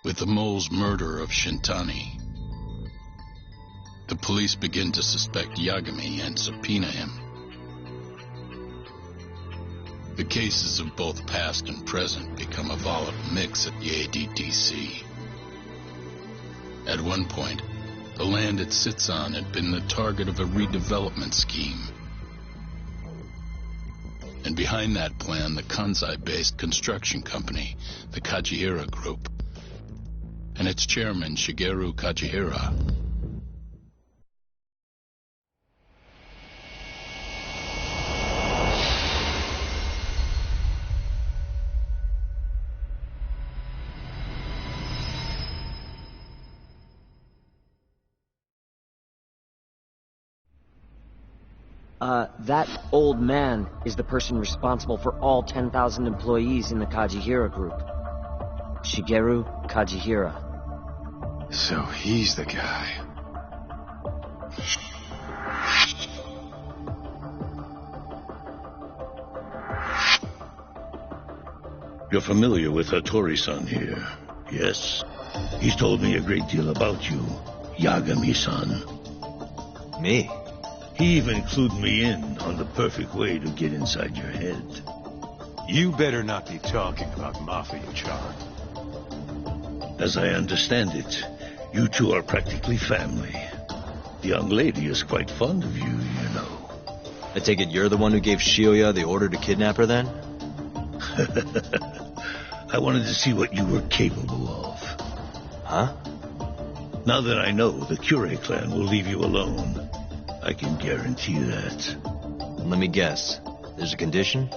With the mole's murder of Shintani, the police begin to suspect Yagami and subpoena him. The cases of both past and present become a volatile mix at the ADDC. At one point, the land it sits on had been the target of a redevelopment scheme. And behind that plan, the Kansai-based construction company, the Kajihira Group, and its chairman, Shigeru Kajihira. That old man is the person responsible for all 10,000 employees in the Kajihira Group. Shigeru Kajihira. So he's the guy. You're familiar with Hattori-san here, yes? He's told me a great deal about you, Yagami-san. Me? He even clued me in on the perfect way to get inside your head. You better not be talking about Mafia-chan. As I understand it, you two are practically family. The young lady is quite fond of you, you know. I take it you're the one who gave Shioya the order to kidnap her then? I wanted to see what you were capable of. Huh? Now that I know the Kure clan will leave you alone, I can guarantee that. Let me guess. There's a condition?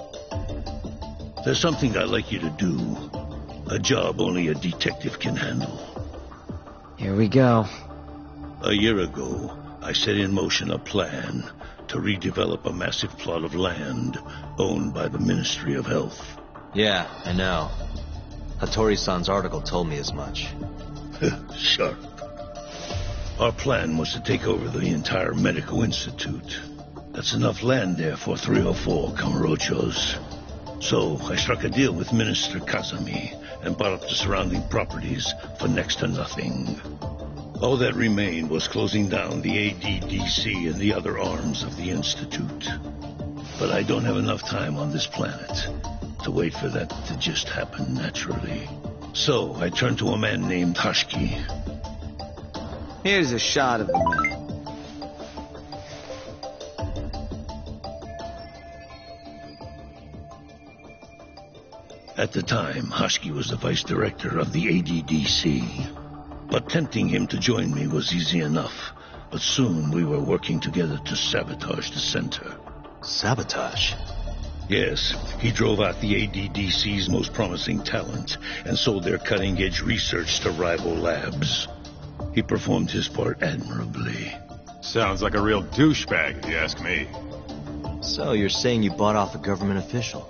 There's something I'd like you to do. A job only a detective can handle. Here we go. A year ago, I set in motion a plan to redevelop a massive plot of land owned by the Ministry of Health. Yeah, I know. Hattori-san's article told me as much. Sharp. Our plan was to take over the entire medical institute. That's enough land there for 3 or 4 Kamurochos. So I struck a deal with Minister Kazami and bought up the surrounding properties for next to nothing. All that remained was closing down the ADDC and the other arms of the institute. But I don't have enough time on this planet to wait for that to just happen naturally. So I turned to a man named Hashiki. Here's a shot of the man. At the time, Hashiki was the vice director of the ADDC. But tempting him to join me was easy enough. But soon we were working together to sabotage the center. Sabotage? Yes, he drove out the ADDC's most promising talent and sold their cutting-edge research to rival labs. He performed his part admirably. Sounds like a real douchebag, if you ask me. So you're saying you bought off a government official?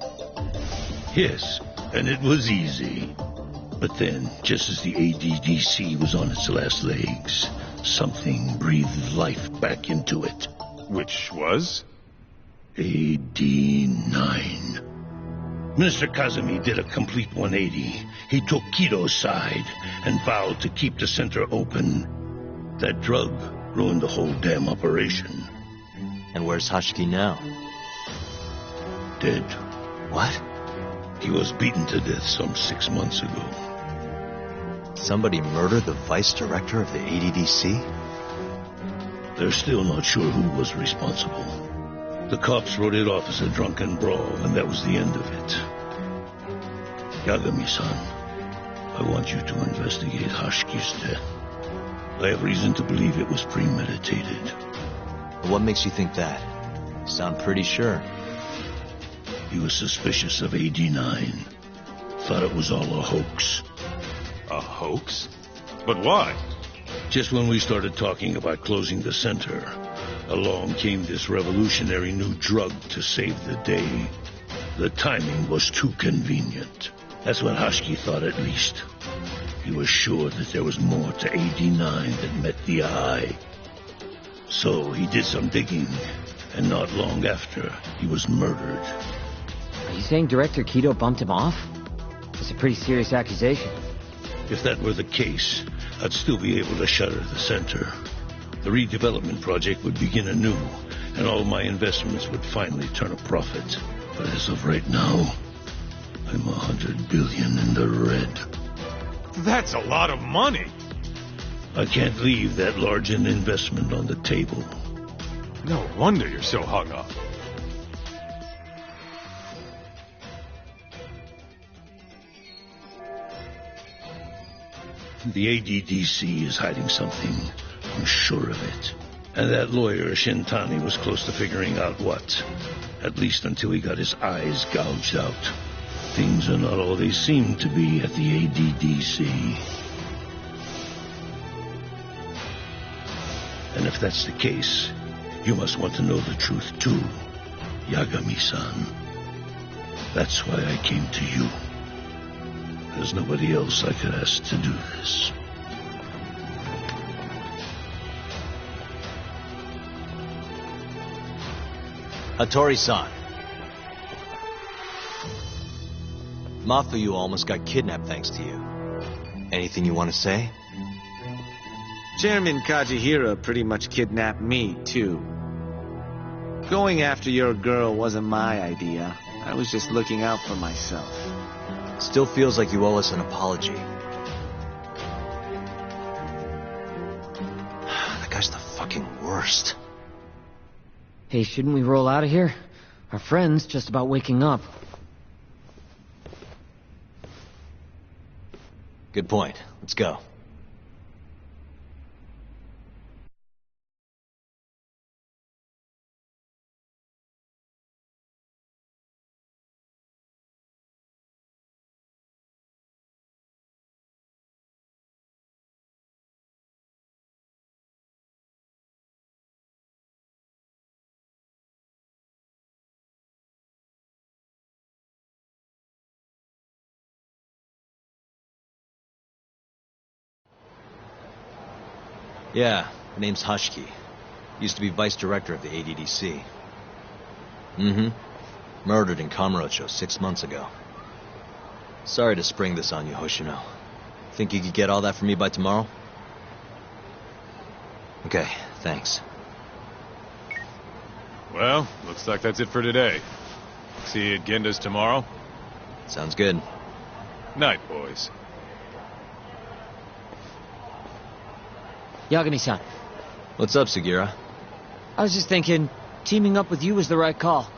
Yes, and it was easy. But then, just as the ADDC was on its last legs, something breathed life back into it. Which was? AD9. Minister Kazami did a complete 180. He took Kido's side and vowed to keep the center open. That drug ruined the whole damn operation. And where's Hashiki now? Dead. What? He was beaten to death some 6 months ago. Somebody murdered the vice director of the ADDC? They're still not sure who was responsible. The cops wrote it off as a drunken brawl, and that was the end of it. Yagami-san, I want you to investigate Hashiki's death. I have reason to believe it was premeditated. What makes you think that? You sound pretty sure. He was suspicious of AD9. Thought it was all a hoax. A hoax? But why? Just when we started talking about closing the center, along came this revolutionary new drug to save the day. The timing was too convenient. That's what Hashiki thought, at least. He was sure that there was more to AD9 than met the eye. So he did some digging, and not long after, he was murdered. Are you saying Director Kido bumped him off? It's a pretty serious accusation. If that were the case, I'd still be able to shutter the center. The redevelopment project would begin anew, and all my investments would finally turn a profit. But as of right now, I'm $100 billion in the red. That's a lot of money. I can't leave that large an investment on the table. No wonder you're so hung up. The ADDC is hiding something. I'm sure of it. And that lawyer, Shintani, was close to figuring out what. At least until he got his eyes gouged out. Things are not all they seem to be at the ADDC. And if that's the case, you must want to know the truth too, Yagami-san. That's why I came to you. There's nobody else I could ask to do this. Hattori-san. Mafuyu almost got kidnapped thanks to you. Anything you want to say? Chairman Kajihira pretty much kidnapped me, too. Going after your girl wasn't my idea. I was just looking out for myself. Still feels like you owe us an apology. That guy's the fucking worst. Hey, shouldn't we roll out of here? Our friend's just about waking up. Good point. Let's go. Yeah, her name's Hashiki. Used to be vice director of the ADDC. Murdered in Kamurocho 6 months ago. Sorry to spring this on you, Hoshino. Think you could get all that for me by tomorrow? Okay, thanks. Well, looks like that's it for today. See you at Genda's tomorrow. Sounds good. Night, boys. Yagami-san. What's up, Sugira? I was just thinking, teaming up with you was the right call.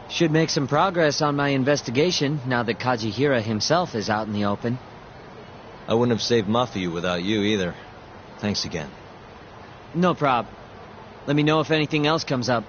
Should make some progress on my investigation now that Kajihira himself is out in the open. I wouldn't have saved Mafuyu without you either. Thanks again. No prob. Let me know if anything else comes up.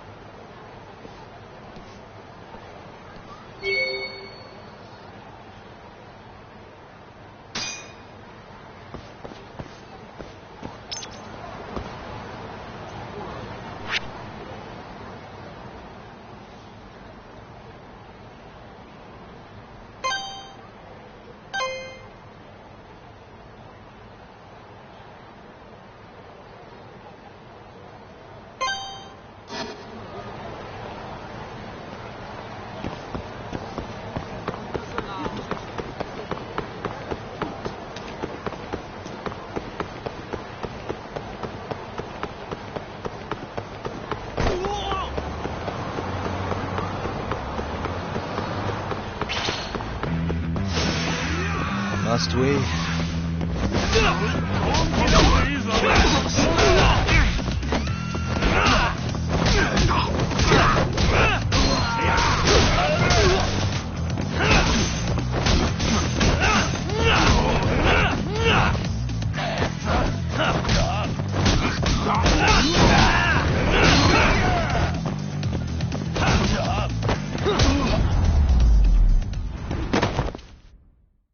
Must we?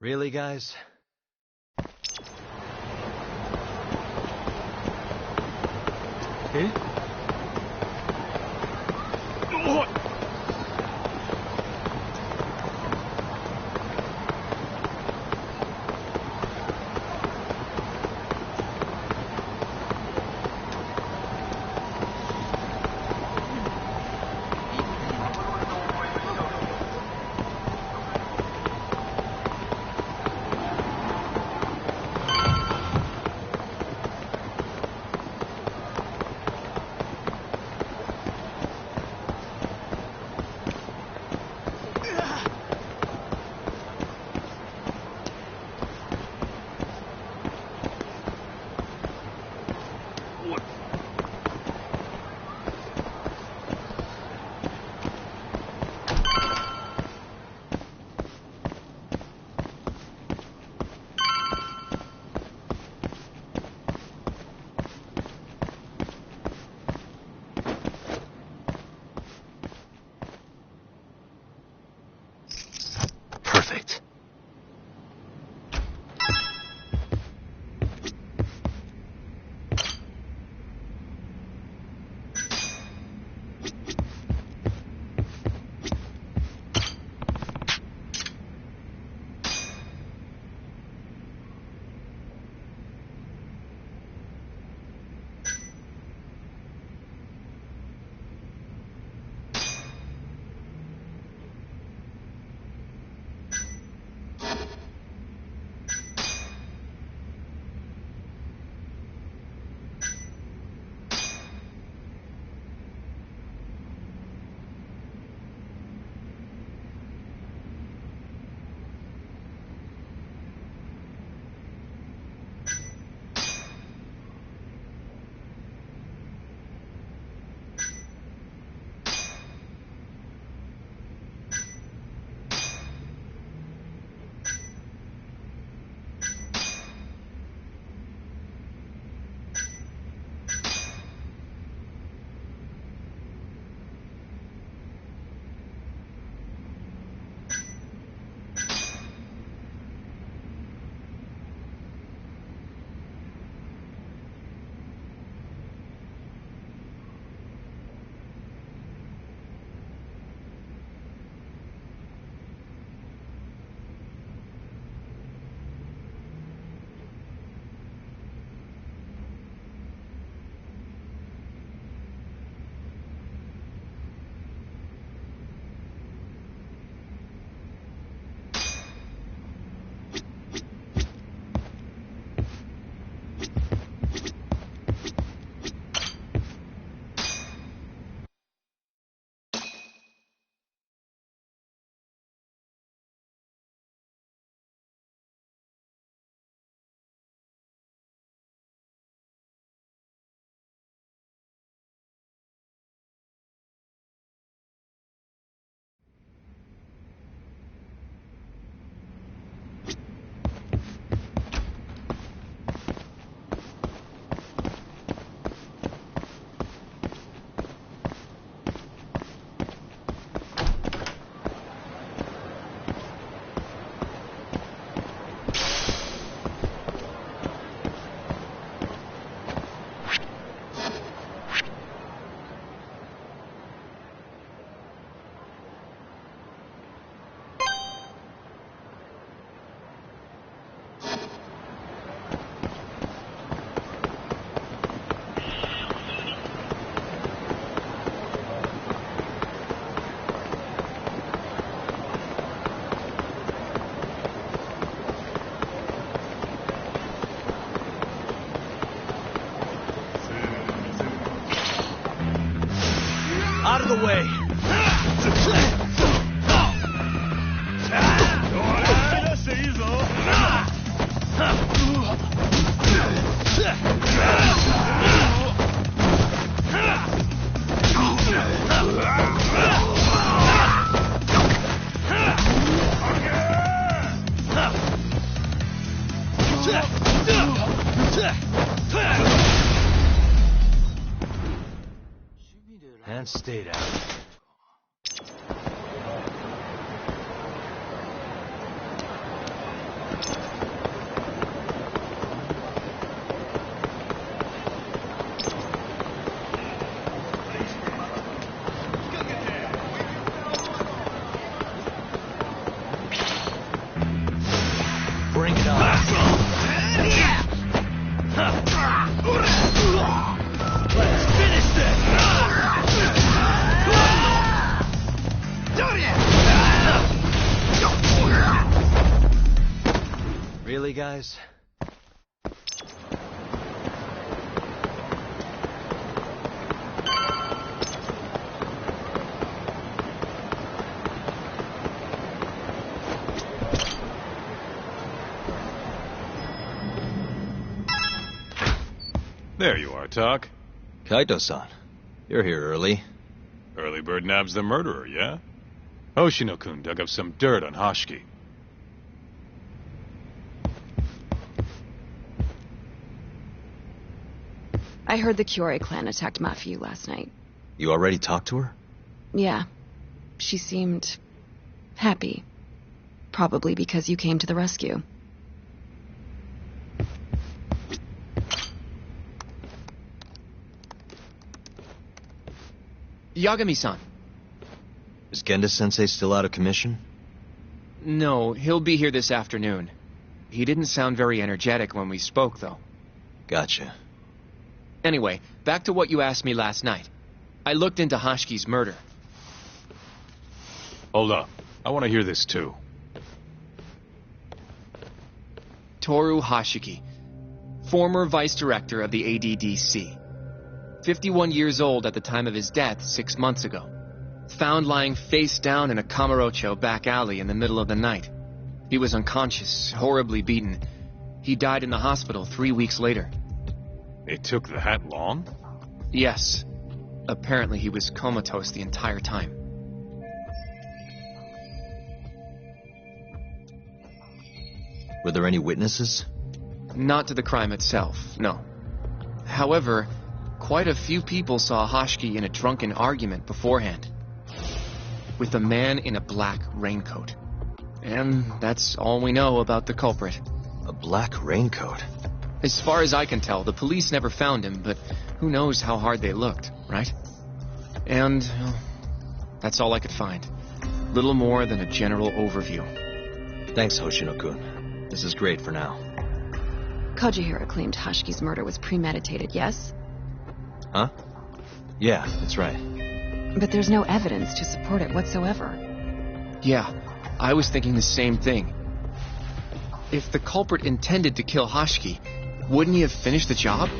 Really, guys? stayed out. Bring it on. Let's finish this! Really, guys? There you are, Tak. Kaito-san, you're here early. Early bird nabs the murderer, yeah? Hoshino-kun dug up some dirt on Hashiki. I heard the Kyorei clan attacked Mafiu last night. You already talked to her? Yeah. She seemed happy. Probably because you came to the rescue. Yagami-san. Is Genda-sensei still out of commission? No, he'll be here this afternoon. He didn't sound very energetic when we spoke, though. Gotcha. Anyway, back to what you asked me last night. I looked into Hashiki's murder. Hold up. I want to hear this too. Toru Hashiki, former vice director of the ADDC. 51 years old at the time of his death 6 months ago. Found lying face down in a Kamurocho back alley in the middle of the night. He was unconscious, horribly beaten. He died in the hospital 3 weeks later. It took that long? Yes. Apparently he was comatose the entire time. Were there any witnesses? Not to the crime itself, no. However, quite a few people saw Hashiki in a drunken argument beforehand. With a man in a black raincoat. And that's all we know about the culprit. A black raincoat? As far as I can tell, the police never found him, but who knows how hard they looked, right? And that's all I could find. Little more than a general overview. Thanks, Hoshino-kun. This is great for now. Kajihira claimed Hashiki's murder was premeditated, yes? Huh? Yeah, that's right. But there's no evidence to support it whatsoever. Yeah, I was thinking the same thing. If the culprit intended to kill Hashiki, wouldn't he have finished the job?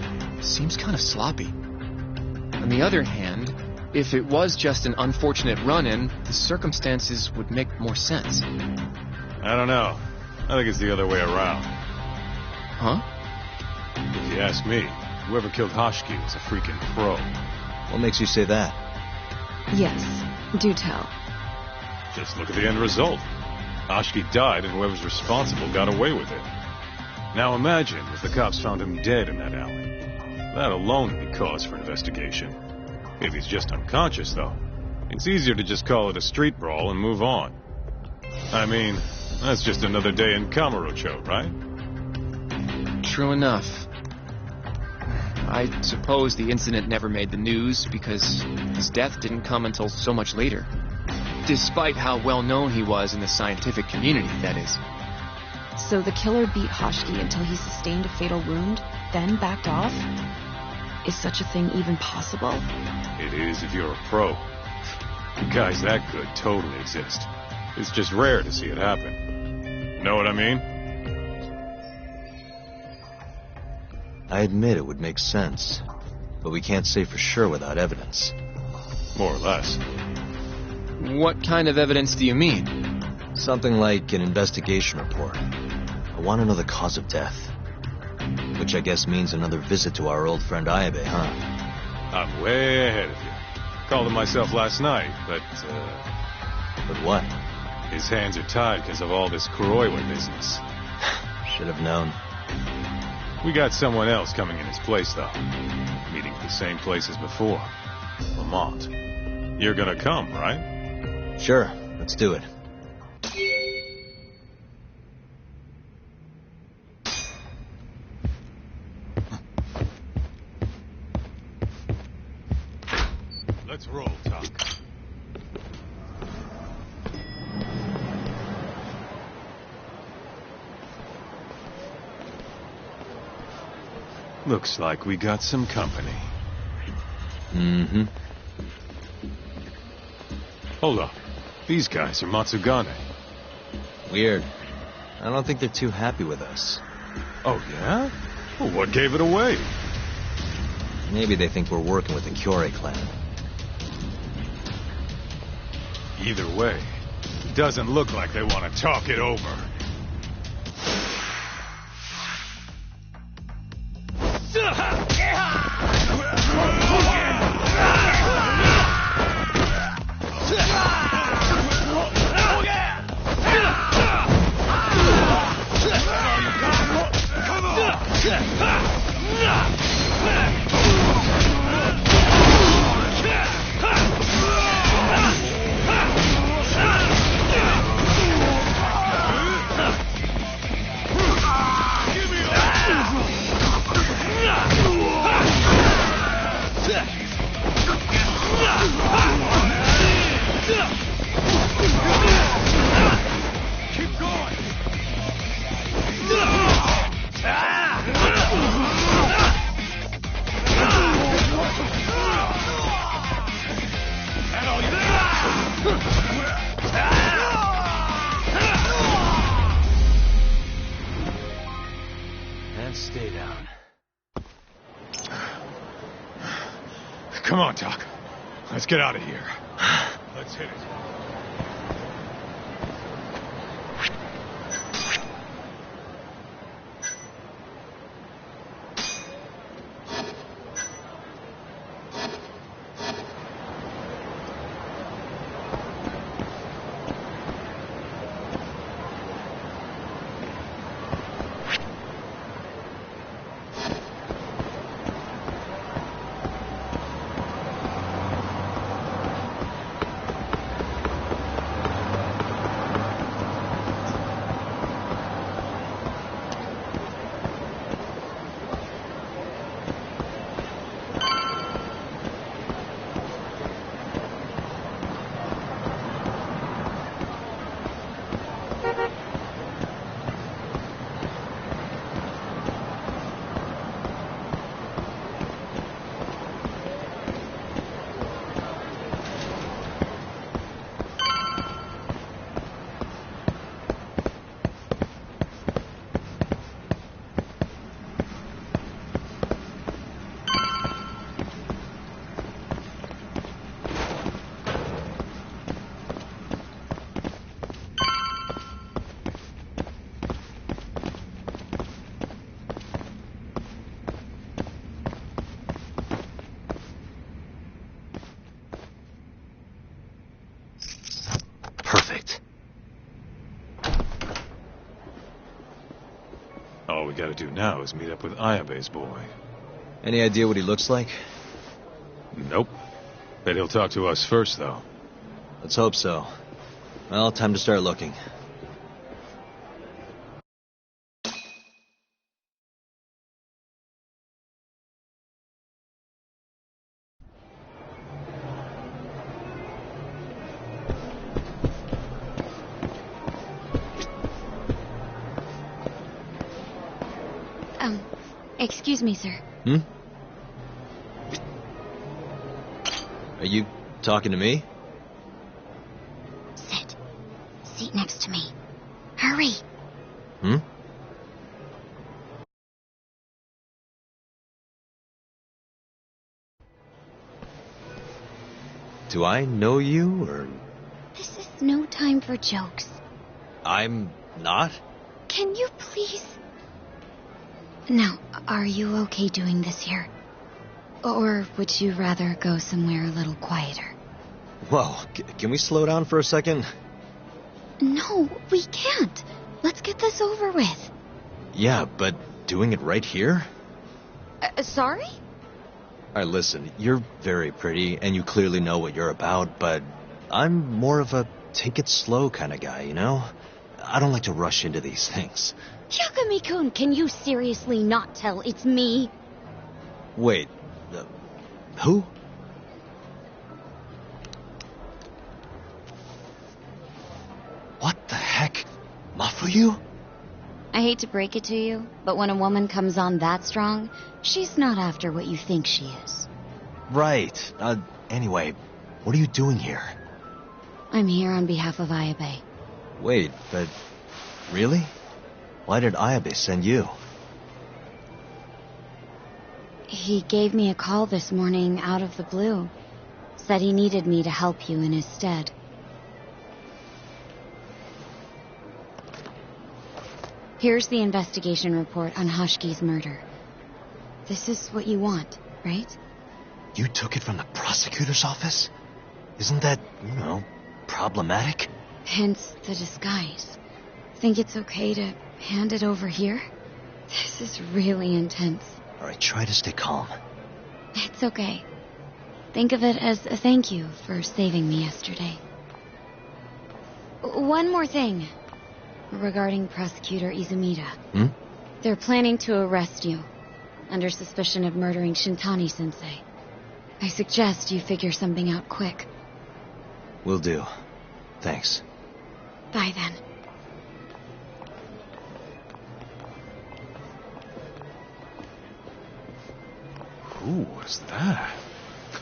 Seems kind of sloppy. On the other hand, if it was just an unfortunate run-in, the circumstances would make more sense. I don't know. I think it's the other way around. Huh? If you ask me, whoever killed Hashiki was a freaking pro. What makes you say that? Yes, do tell. Just look at the end result. Hashiki died and whoever's responsible got away with it. Now imagine if the cops found him dead in that alley. That alone would be cause for investigation. If he's just unconscious, though, it's easier to just call it a street brawl and move on. I mean, that's just another day in Kamurocho, right? True enough. I suppose the incident never made the news because his death didn't come until so much later. Despite how well known he was in the scientific community, that is. So the killer beat Hashiki until he sustained a fatal wound, then backed off? Is such a thing even possible? It is if you're a pro. Guys that good totally exist. It's just rare to see it happen. Know what I mean? I admit it would make sense, but we can't say for sure without evidence. More or less. What kind of evidence do you mean? Something like an investigation report. I want to know the cause of death. Which I guess means another visit to our old friend Ayabe, huh? I'm way ahead of you. Called him myself last night, but But what? his hands are tied because of all this Kuroiwa business. Should have known. We got someone else coming in his place, though. Meeting at the same place as before. Lamont. You're gonna come, right? Sure, let's do it. Let's roll, Tuck. Looks like we got some company. Mm-hmm. Hold up. These guys are Matsugane. Weird. I don't think they're too happy with us. Oh, yeah? Well, what gave it away? Maybe they think we're working with the Kyorei clan. Either way, doesn't look like they want to talk it over. And stay down. Come on, Doc. Let's get out of here. Let's hit it. All we gotta do now is meet up with Ayabe's boy. Any idea what he looks like? Nope. Bet he'll talk to us first, though. Let's hope so. Well, time to start looking. Excuse me, sir. Hmm? Are you talking to me? Sit. Seat next to me. Hurry. Hmm? Do I know you, or... This is no time for jokes. I'm not? Can you please... Now, are you okay doing this here? Or would you rather go somewhere a little quieter? Whoa, can we slow down for a second? No, we can't. Let's get this over with. Yeah, but doing it right here? Sorry? Alright, listen, you're very pretty, and you clearly know what you're about, but I'm more of a take it slow kind of guy, you know? I don't like to rush into these things. Hyakumi-kun, can you seriously not tell it's me? Wait, who? What the heck? Mafuyu? I hate to break it to you, but when a woman comes on that strong, she's not after what you think she is. Right. Anyway, what are you doing here? I'm here on behalf of Ayabe. Wait, but... really? Why did Ayabe send you? He gave me a call this morning out of the blue. Said he needed me to help you in his stead. Here's the investigation report on Hoshiki's murder. This is what you want, right? You took it from the prosecutor's office? Isn't that, problematic? Hence the disguise. Think it's okay to hand it over here? This is really intense. Alright, try to stay calm. It's okay. Think of it as a thank you for saving me yesterday. One more thing. Regarding Prosecutor Izumida. They're planning to arrest you, under suspicion of murdering Shintani-sensei. I suggest you figure something out quick. Will do. Thanks. Bye then. Who was that?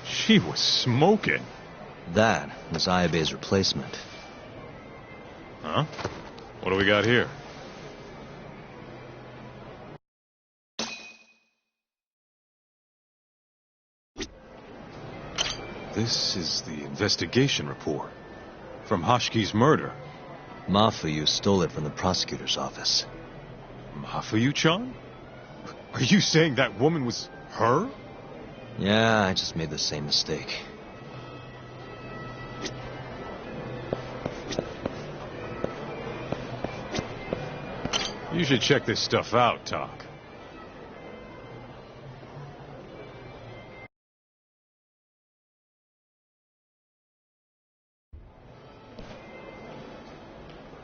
She was smoking. That was Ayabe's replacement. Huh? What do we got here? This is the investigation report. From Hoshiki's murder. Mafuyu stole it from the prosecutor's office. Mafuyu-chan? Are you saying that woman was her? Yeah, I just made the same mistake. You should check this stuff out, Tak.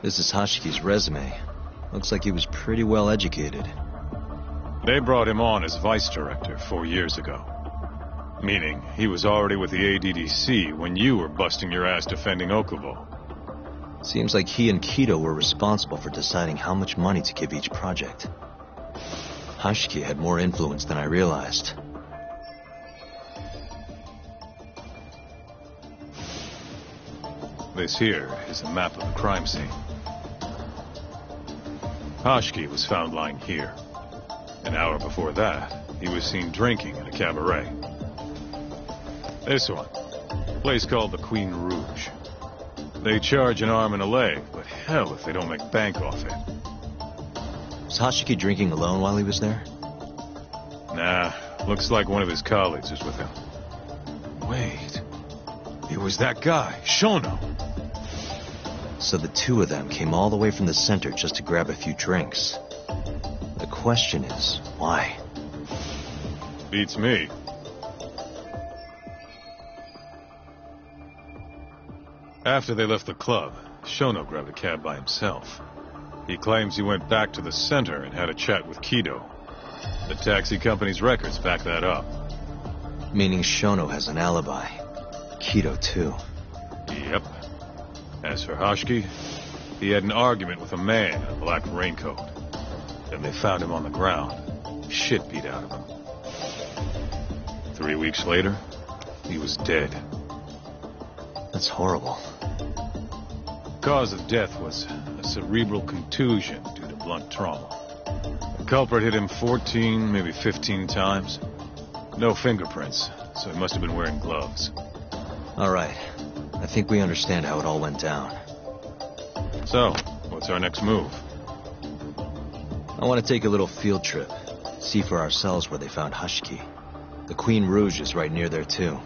This is Hoshiki's resume. Looks like he was pretty well educated. They brought him on as vice director 4 years ago. Meaning, he was already with the ADDC when you were busting your ass defending Okubo. Seems like he and Kido were responsible for deciding how much money to give each project. Hoshiki had more influence than I realized. This here is a map of the crime scene. Hoshiki was found lying here. An hour before that, he was seen drinking in a cabaret. This one, a place called the Queen Rouge. They charge an arm and a leg, but hell if they don't make bank off it. Was Hoshiki drinking alone while he was there? Nah, looks like one of his colleagues was with him. Wait, it was that guy, Shono. So the two of them came all the way from the center just to grab a few drinks. The question is, why? Beats me. After they left the club, Shono grabbed a cab by himself. He claims he went back to the center and had a chat with Kido. The taxi company's records back that up. Meaning Shono has an alibi. Kido, too. Yep. As for Hoshiki, he had an argument with a man in a black raincoat. Then they found him on the ground, shit beat out of him. 3 weeks later, he was dead. That's horrible. Cause of death was a cerebral contusion due to blunt trauma. The culprit hit him 14, maybe 15 times. No fingerprints, so he must have been wearing gloves. All right. I think we understand how it all went down. So, what's our next move? I want to take a little field trip. See for ourselves where they found Hoshiki. The Queen Rouge is right near there, too.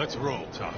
Let's roll, Talk.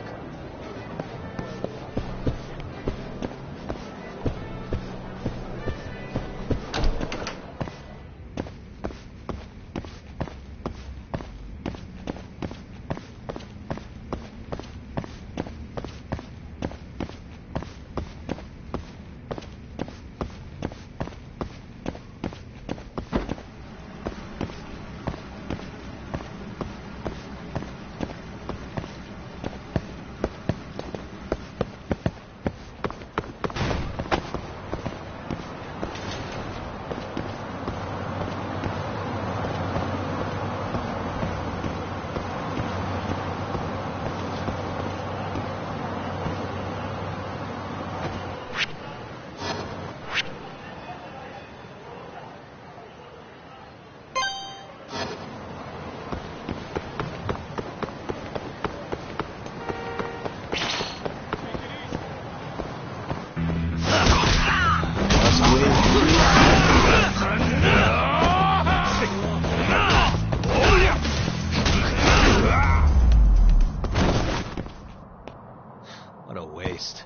What a waste.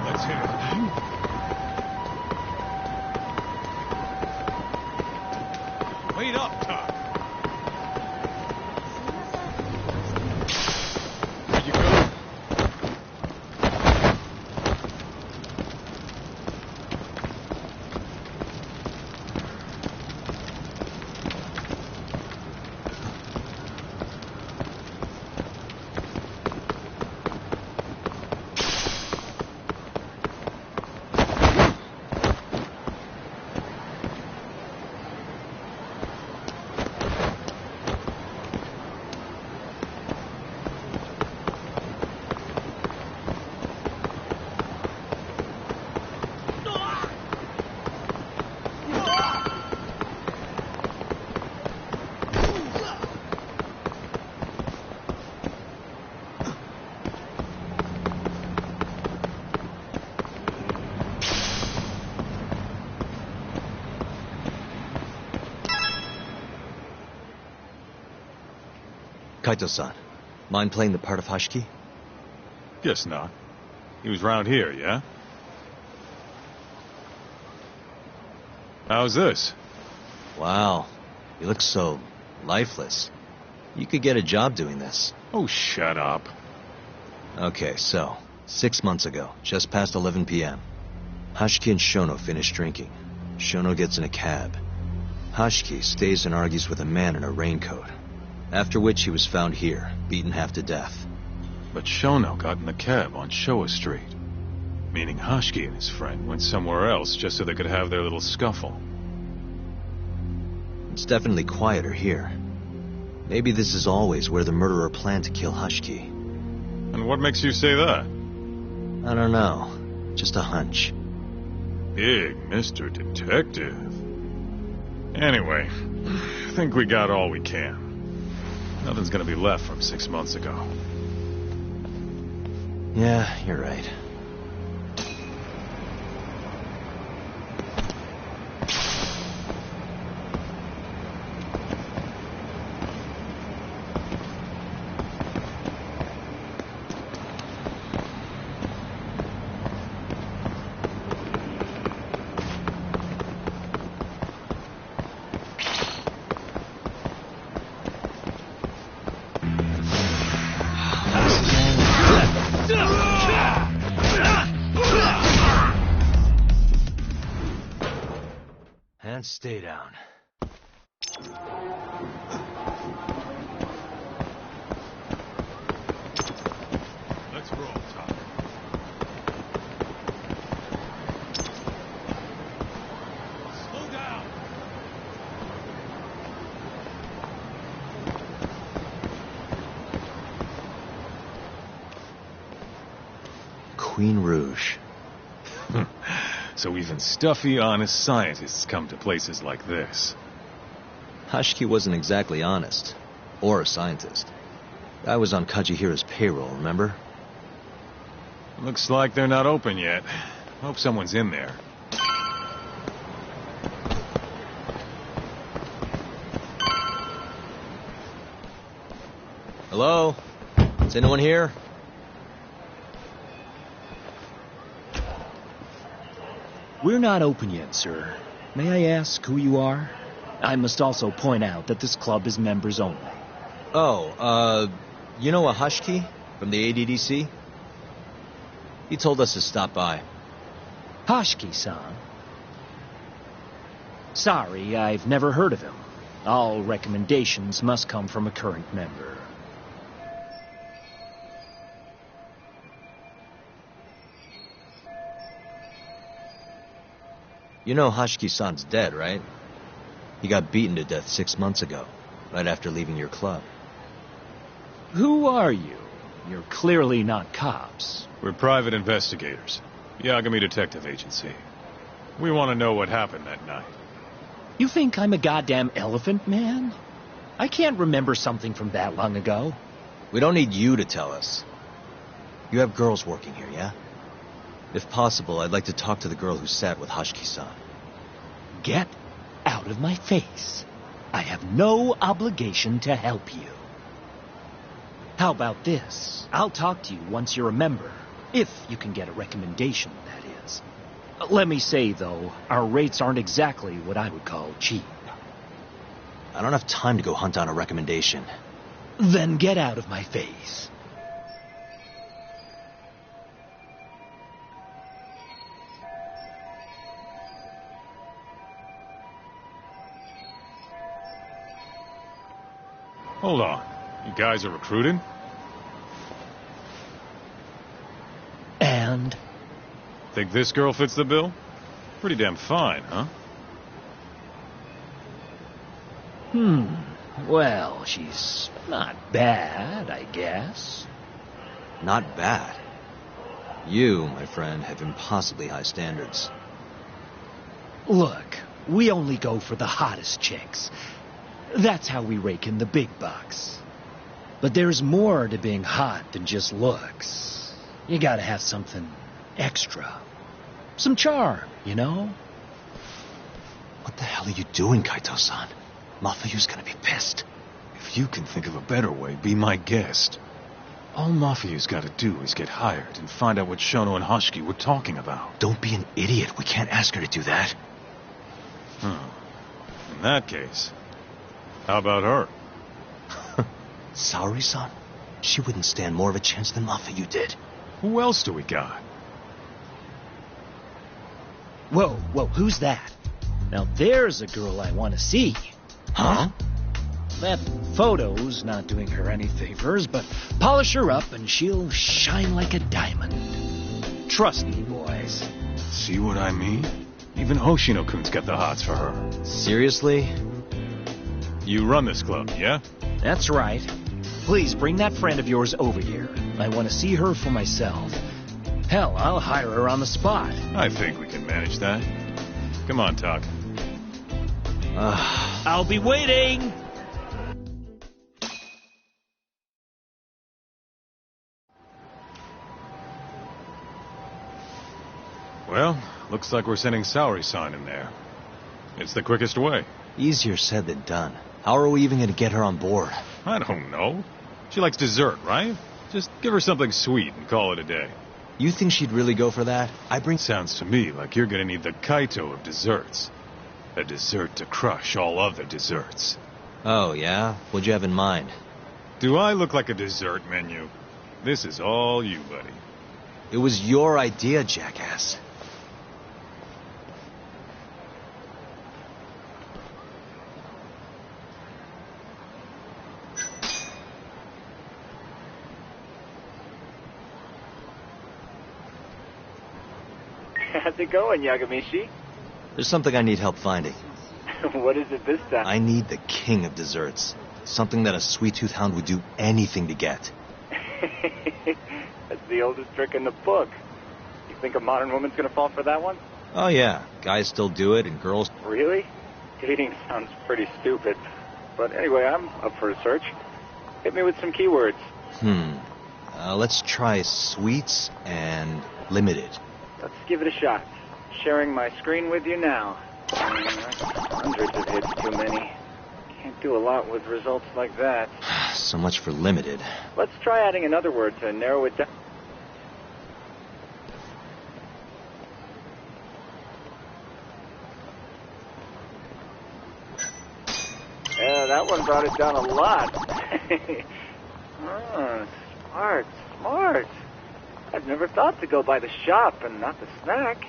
Let's hit it. Wait up, Talk. Where'd you go? Kaito-san, mind playing the part of Hashiki? Guess not. He was round here, yeah? How's this? Wow, you look so lifeless. You could get a job doing this. Oh, shut up. Okay, so, 6 months ago, just past 11 p.m., Hashiki and Shono finish drinking. Shono gets in a cab. Hashiki stays and argues with a man in a raincoat. After which he was found here, beaten half to death. But Shono got in the cab on Showa Street. Meaning Hashiki and his friend went somewhere else just so they could have their little scuffle. It's definitely quieter here. Maybe this is always where the murderer planned to kill Hashiki. And what makes you say that? I don't know. Just a hunch. Big Mr. Detective. Anyway, I think we got all we can. Nothing's gonna be left from 6 months ago. Yeah, you're right. And stay down. Let's roll, Talk. Slow down. Queen Rouge. So even stuffy, honest scientists come to places like this. Hashiki wasn't exactly honest. Or a scientist. I was on Kajihira's payroll, remember? Looks like they're not open yet. Hope someone's in there. Hello? Is anyone here? We're not open yet, sir. May I ask who you are? I must also point out that this club is members only. Oh, you know a Hashki from the ADDC? He told us to stop by. Hashki-san? Sorry, I've never heard of him. All recommendations must come from a current member. You know Hashki-san's dead, right? He got beaten to death 6 months ago, right after leaving your club. Who are you? You're clearly not cops. We're private investigators. Yagami Detective Agency. We want to know what happened that night. You think I'm a goddamn elephant man? I can't remember something from that long ago. We don't need you to tell us. You have girls working here, yeah? If possible, I'd like to talk to the girl who sat with Hashki-san. Get out of my face. I have no obligation to help you. How about this? I'll talk to you once you're a member. If you can get a recommendation, that is. Let me say, though, our rates aren't exactly what I would call cheap. I don't have time to go hunt down a recommendation. Then get out of my face. Hold on. You guys are recruiting? And? Think this girl fits the bill? Pretty damn fine, huh? Well, she's not bad, I guess. Not bad. You, my friend, have impossibly high standards. Look, we only go for the hottest chicks. That's how we rake in the big bucks. But there's more to being hot than just looks. You gotta have something extra. Some charm, you know? What the hell are you doing, Kaito-san? Mafuyu's gonna be pissed. If you can think of a better way, be my guest. All Mafuyu's gotta do is get hired and find out what Shono and Hashki were talking about. Don't be an idiot. We can't ask her to do that. In that case, how about her? Saori-san? She wouldn't stand more of a chance than Mafuyu did. Who else do we got? Whoa, who's that? Now there's a girl I want to see. Huh? That photo's not doing her any favors, but polish her up and she'll shine like a diamond. Trust me, boys. See what I mean? Even Hoshino-kun's got the hots for her. Seriously? You run this club, yeah? That's right. Please bring that friend of yours over here. I want to see her for myself. Hell, I'll hire her on the spot. I think we can manage that. Come on, Talk. I'll be waiting! Well, looks like we're sending Saori-san in there. It's the quickest way. Easier said than done. How are we even going to get her on board? I don't know. She likes dessert, right? Just give her something sweet and call it a day. You think she'd really go for that? Sounds to me like you're gonna need the Kaito of desserts. A dessert to crush all other desserts. Oh, yeah? What'd you have in mind? Do I look like a dessert menu? This is all you, buddy. It was your idea, jackass. How's it going, Yagamishi? There's something I need help finding. What is it this time? I need the king of desserts. Something that a sweet-tooth hound would do anything to get. That's the oldest trick in the book. You think a modern woman's gonna fall for that one? Oh, yeah. Guys still do it, and girls... Really? Dating sounds pretty stupid. But anyway, I'm up for a search. Hit me with some keywords. Let's try sweets and limited. Let's give it a shot. Sharing my screen with you now. Hundreds of hits too many. Can't do a lot with results like that. So much for limited. Let's try adding another word to narrow it down. Yeah, that one brought it down a lot. Smart. I've never thought to go by the shop and not the snack.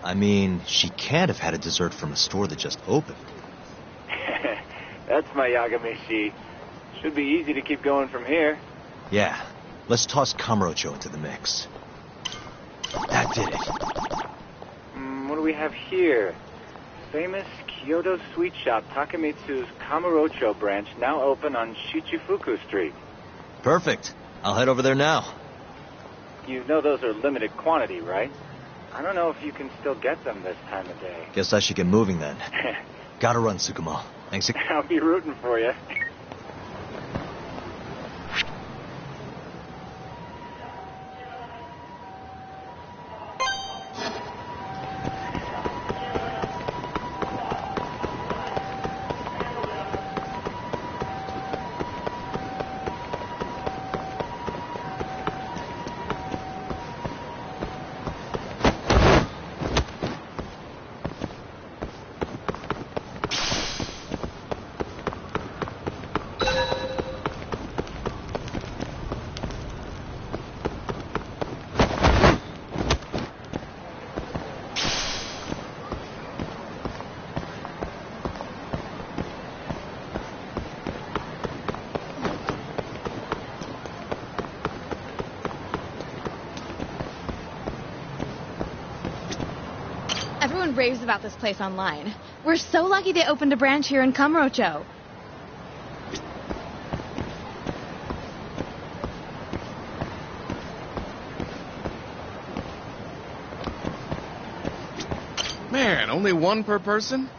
I mean, she can't have had a dessert from a store that just opened. That's my Yagamishi. Should be easy to keep going from here. Yeah, let's toss Kamurocho into the mix. That did it. What do we have here? Famous Kyoto sweet shop Takemitsu's Kamurocho branch now open on Shichifuku Street. Perfect. I'll head over there now. You know those are limited quantity, right? I don't know if you can still get them this time of day. Guess I should get moving then. Gotta run, Tsukumo. Thanks. I'll be rooting for you. Everyone raves about this place online. We're so lucky they opened a branch here in Kamurocho. Man, only one per person?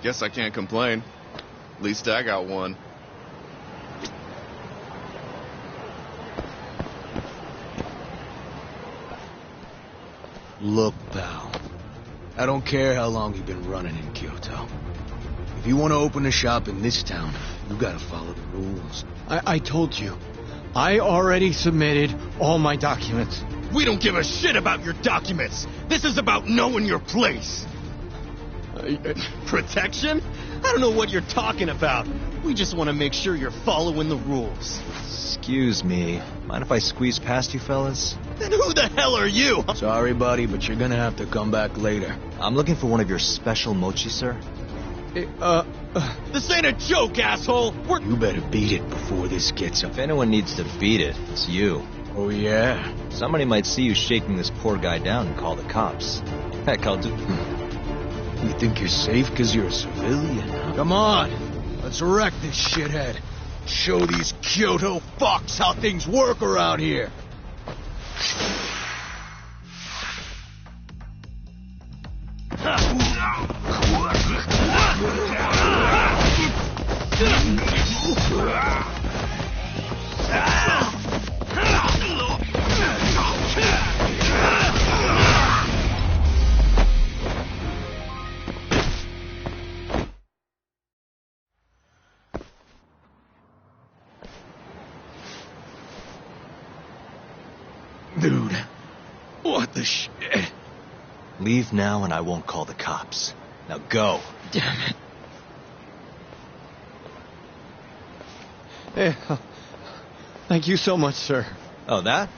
Guess I can't complain. At least I got one. Look, pal. I don't care how long you've been running in Kyoto. If you want to open a shop in this town, you gotta follow the rules. I told you. I already submitted all my documents. We don't give a shit about your documents. This is about knowing your place. Protection? I don't know what you're talking about. We just want to make sure you're following the rules. Excuse me. Mind if I squeeze past you fellas? Then who the hell are you? Sorry, buddy, but you're gonna have to come back later. I'm looking for one of your special mochi, sir. This ain't a joke, asshole! You better beat it before this gets up. If anyone needs to beat it, it's you. Oh, yeah? Somebody might see you shaking this poor guy down and call the cops. Heck, I'll do... You think you're safe because you're a civilian, huh? Come on! Let's wreck this shithead. Show these Kyoto fucks how things work around here. Dude, what the shit? Leave now and I won't call the cops. Now go. Damn it. Hey, thank you so much, sir. Oh, that?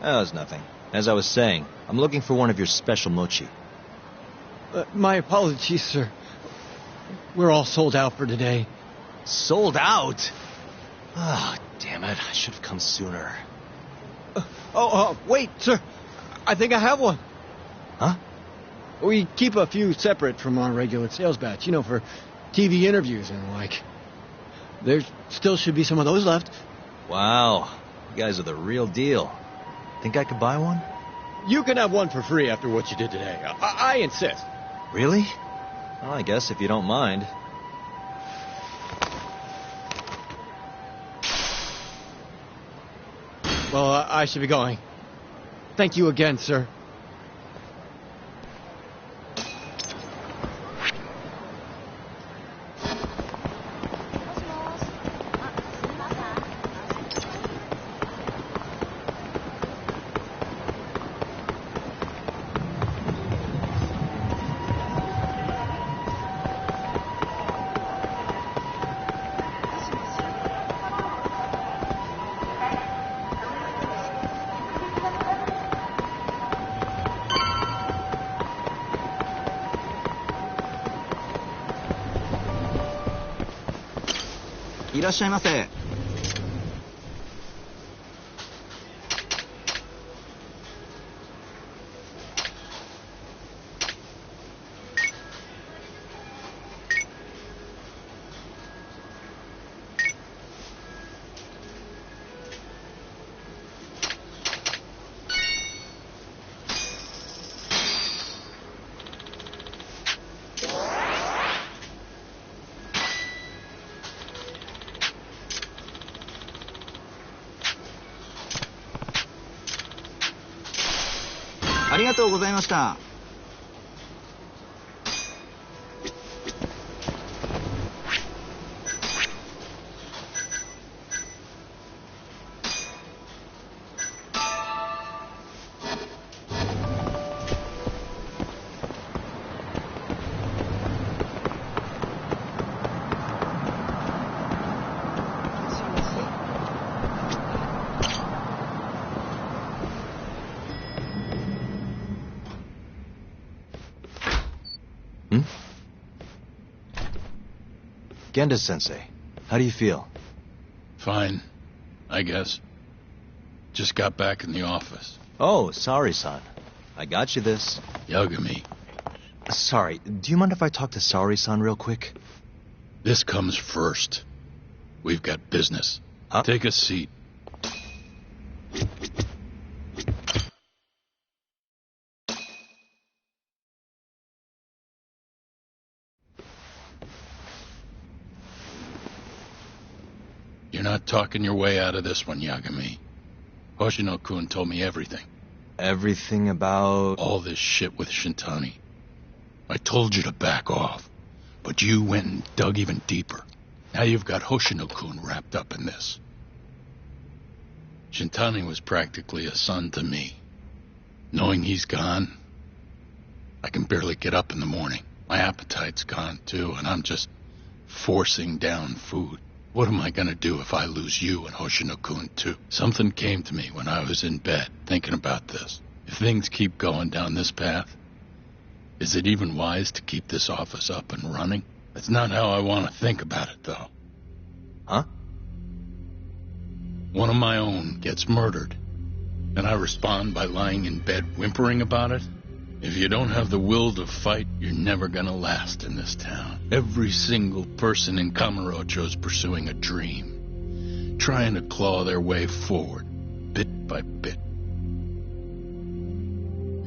That was nothing. As I was saying, I'm looking for one of your special mochi. My apologies, sir. We're all sold out for today. Sold out? Ah, oh, damn it. I should have come sooner. Wait, sir. I think I have one. Huh? We keep a few separate from our regular sales batch, you know, for TV interviews and like. There still should be some of those left. Wow. You guys are the real deal. Think I could buy one? You can have one for free after what you did today. I insist. Really? Well, I guess if you don't mind. Well, I should be going. Thank you again, sir. いらっしゃいませ。ありがとうございました。Genda-sensei, how do you feel? Fine, I guess. Just got back in the office. Oh, sorry, son. I got you this. Yagami. Sorry, do you mind if I talk to Sari-san real quick? This comes first. We've got business. Huh? Take a seat. You're not talking your way out of this one, Yagami. Hoshino-kun told me everything. Everything about... all this shit with Shintani. I told you to back off, but you went and dug even deeper. Now you've got Hoshino-kun wrapped up in this. Shintani was practically a son to me. Knowing he's gone, I can barely get up in the morning. My appetite's gone too, and I'm just forcing down food. What am I gonna do if I lose you and Hoshino-kun too? Something came to me when I was in bed, thinking about this. If things keep going down this path, is it even wise to keep this office up and running? That's not how I want to think about it, though. Huh? One of my own gets murdered, and I respond by lying in bed whimpering about it? If you don't have the will to fight, you're never gonna last in this town. Every single person in Kamurocho's pursuing a dream, trying to claw their way forward, bit by bit.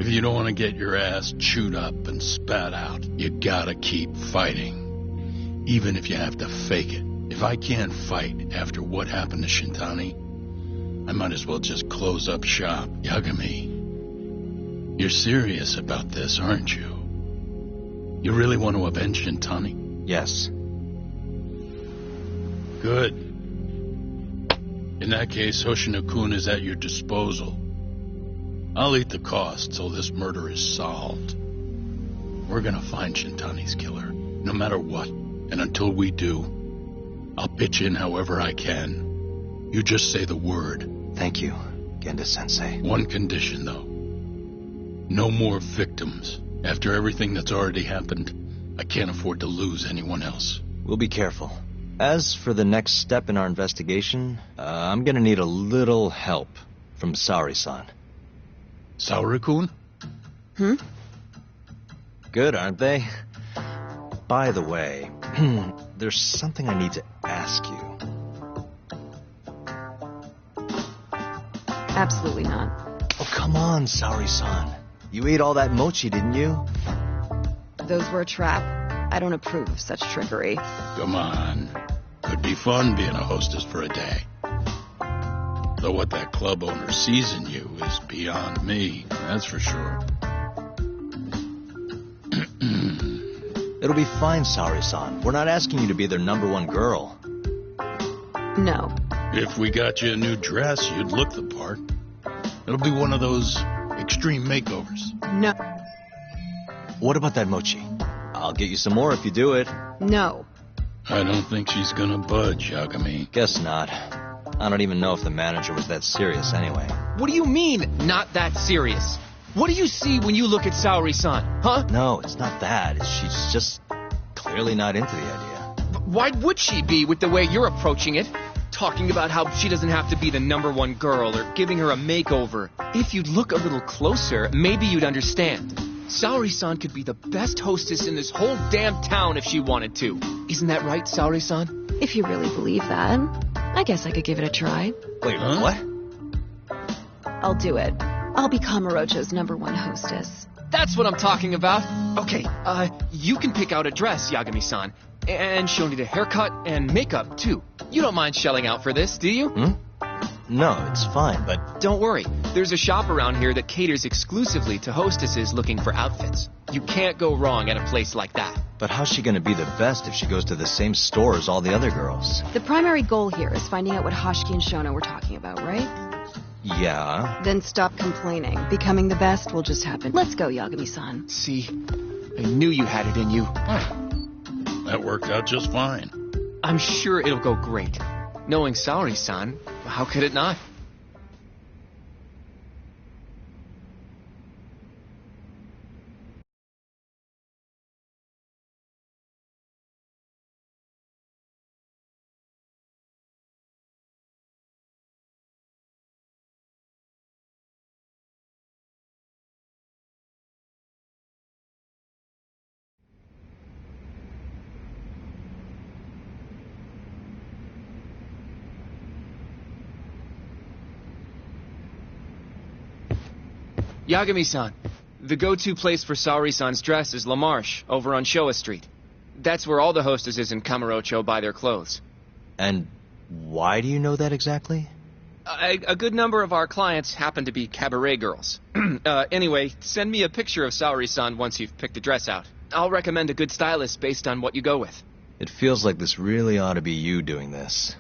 If you don't want to get your ass chewed up and spat out, you gotta keep fighting, even if you have to fake it. If I can't fight after what happened to Shintani, I might as well just close up shop. Yagami, you're serious about this, aren't you? You really want to avenge Shintani? Yes. Good. In that case, Hoshino-kun is at your disposal. I'll eat the cost till this murder is solved. We're gonna find Shintani's killer, no matter what. And until we do, I'll pitch in however I can. You just say the word. Thank you, Genda-sensei. One condition, though. No more victims. After everything that's already happened, I can't afford to lose anyone else. We'll be careful. As for the next step in our investigation, I'm gonna need a little help from Sari-san. Saori-kun? Good, aren't they? By the way, there's something I need to ask you. Absolutely not. Oh, come on, Saori-san. You ate all that mochi, didn't you? Those were a trap. I don't approve of such trickery. Come on. Could be fun being a hostess for a day. Though what that club owner sees in you is beyond me, that's for sure. It'll be fine, Sari-san. We're not asking you to be their #1 girl. No. If we got you a new dress, you'd look the part. It'll be one of those extreme makeovers. No. What about that mochi? I'll get you some more if you do it. No. I don't think she's gonna budge, Yagami. Guess not. I don't even know if the manager was that serious anyway. What do you mean, not that serious? What do you see when you look at Saori-san, huh? No, it's not that. She's just clearly not into the idea. Why would she be with the way you're approaching it? Talking about how she doesn't have to be the #1 girl or giving her a makeover. If you'd look a little closer, maybe you'd understand. Saori-san could be the best hostess in this whole damn town if she wanted to. Isn't that right, Saori-san? If you really believe that, I guess I could give it a try. Wait, what? I'll do it. I'll be Kamurocho's #1 hostess. That's what I'm talking about. Okay, you can pick out a dress, Yagami-san. And she'll need a haircut and makeup, too. You don't mind shelling out for this, do you? No, it's fine, but... Don't worry. There's a shop around here that caters exclusively to hostesses looking for outfits. You can't go wrong at a place like that. But how's she gonna be the best if she goes to the same store as all the other girls? The primary goal here is finding out what Hashiki and Shono were talking about, right? Yeah. Then stop complaining. Becoming the best will just happen. Let's go, Yagami-san. See, I knew you had it in you. That worked out just fine. I'm sure it'll go great. Knowing Saori-san, how could it not? Yagami-san, the go-to place for Saori-san's dress is La Marche, over on Showa Street. That's where all the hostesses in Kamurocho buy their clothes. And why do you know that exactly? A good number of our clients happen to be cabaret girls. Anyway, send me a picture of Saori-san once you've picked a dress out. I'll recommend a good stylist based on what you go with. It feels like this really ought to be you doing this.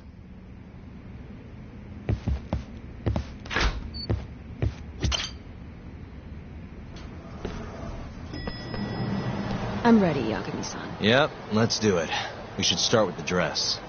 I'm ready, Yagami-san. Yep, let's do it. We should start with the dress.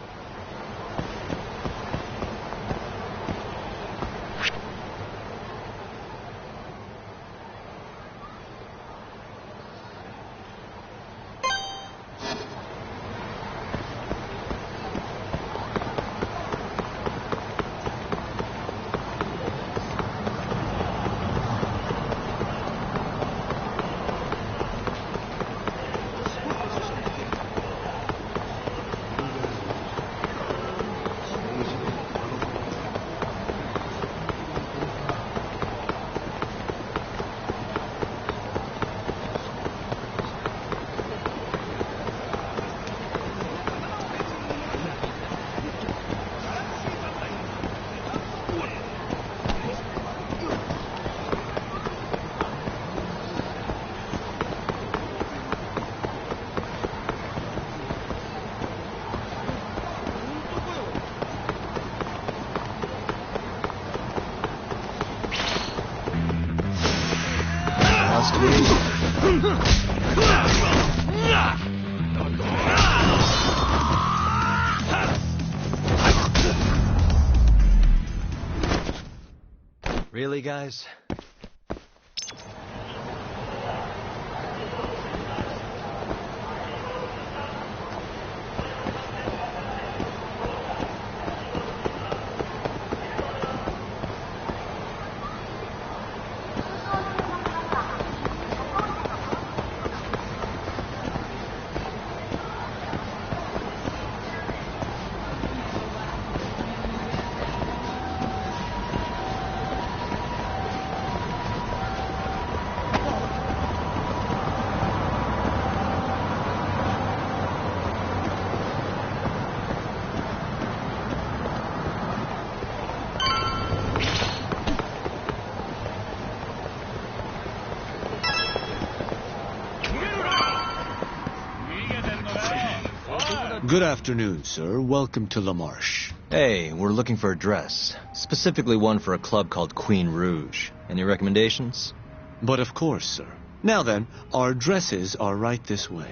Really, guys? Good afternoon, sir. Welcome to La Marche. Hey, we're looking for a dress. Specifically one for a club called Queen Rouge. Any recommendations? But of course, sir. Now then, our dresses are right this way.